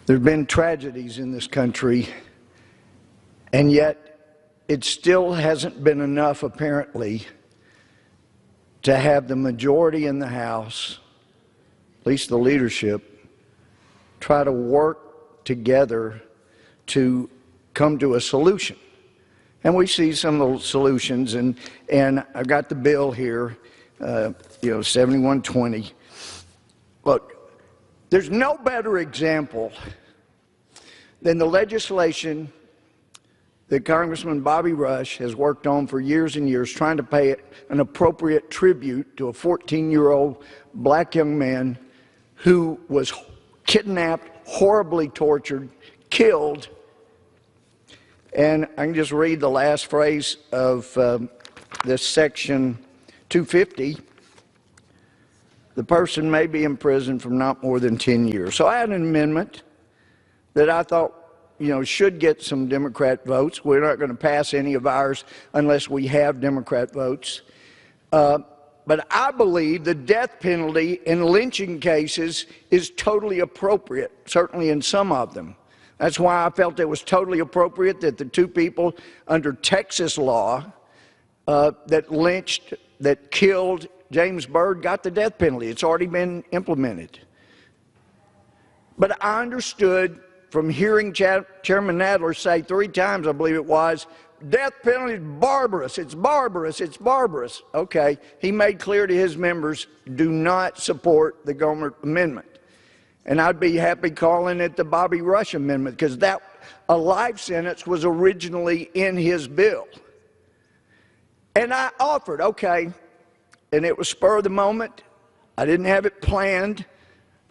There have been tragedies in this country, and yet it still hasn't been enough, apparently, to have the majority in the House, at least the leadership, try to work together to come to a solution. And we see some of those solutions, and I've got the bill here, 7120. Look, there's no better example than the legislation that Congressman Bobby Rush has worked on for years and years, trying to pay an appropriate tribute to a 14-year-old black young man who was kidnapped, horribly tortured, killed. And I can just read the last phrase of this section 250. The person may be imprisoned for not more than 10 years. So I had an amendment that I thought, should get some Democrat votes. We're not going to pass any of ours unless we have Democrat votes. But I believe the death penalty in lynching cases is totally appropriate, certainly in some of them. That's why I felt it was totally appropriate that the two people under Texas law that killed James Byrd got the death penalty. It's already been implemented. But I understood from hearing Chairman Nadler say 3 times, I believe it was, death penalty is barbarous, it's barbarous, it's barbarous. Okay, he made clear to his members, do not support the Gohmert amendment. And I'd be happy calling it the Bobby Rush amendment, because a life sentence was originally in his bill. And I offered, okay, and it was spur of the moment. I didn't have it planned.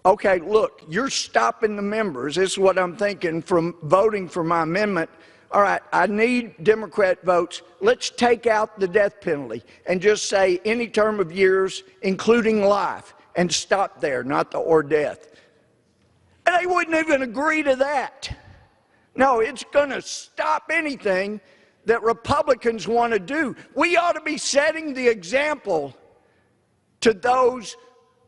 Okay, look, you're stopping the members, this is what I'm thinking, from voting for my amendment. All right, I need Democrat votes. Let's take out the death penalty and just say any term of years, including life, and stop there, not the or death. And they wouldn't even agree to that. No, it's going to stop anything that Republicans want to do. We ought to be setting the example to those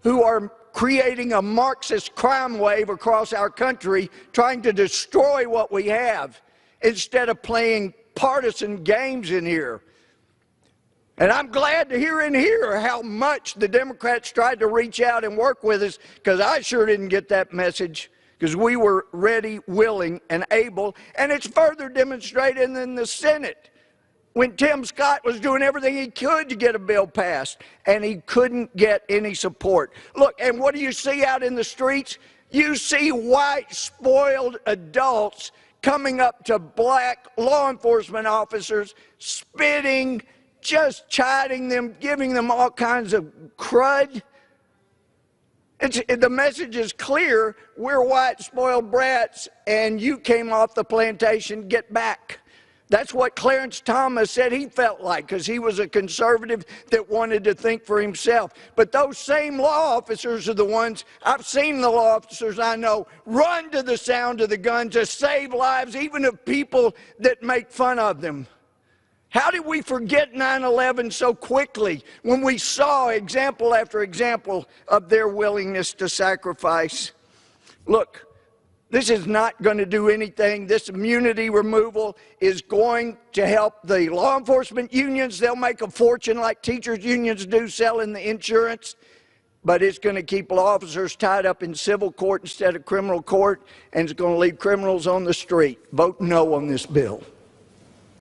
who are creating a Marxist crime wave across our country, trying to destroy what we have, instead of playing partisan games in here. And I'm glad to hear in here how much the Democrats tried to reach out and work with us, because I sure didn't get that message, because we were ready, willing, and able. And it's further demonstrated in the Senate, when Tim Scott was doing everything he could to get a bill passed, and he couldn't get any support. Look, and what do you see out in the streets? You see white, spoiled adults coming up to black law enforcement officers, spitting, just chiding them, giving them all kinds of crud. The message is clear. We're white, spoiled brats, and you came off the plantation, get back. That's what Clarence Thomas said he felt like, because he was a conservative that wanted to think for himself. But those same law officers are the ones, I've seen the law officers I know run to the sound of the gun to save lives, even of people that make fun of them. How did we forget 9/11 so quickly when we saw example after example of their willingness to sacrifice? Look, this is not going to do anything. This immunity removal is going to help the law enforcement unions. They'll make a fortune like teachers' unions do selling the insurance. But it's going to keep law officers tied up in civil court instead of criminal court, and it's going to leave criminals on the street. Vote no on this bill.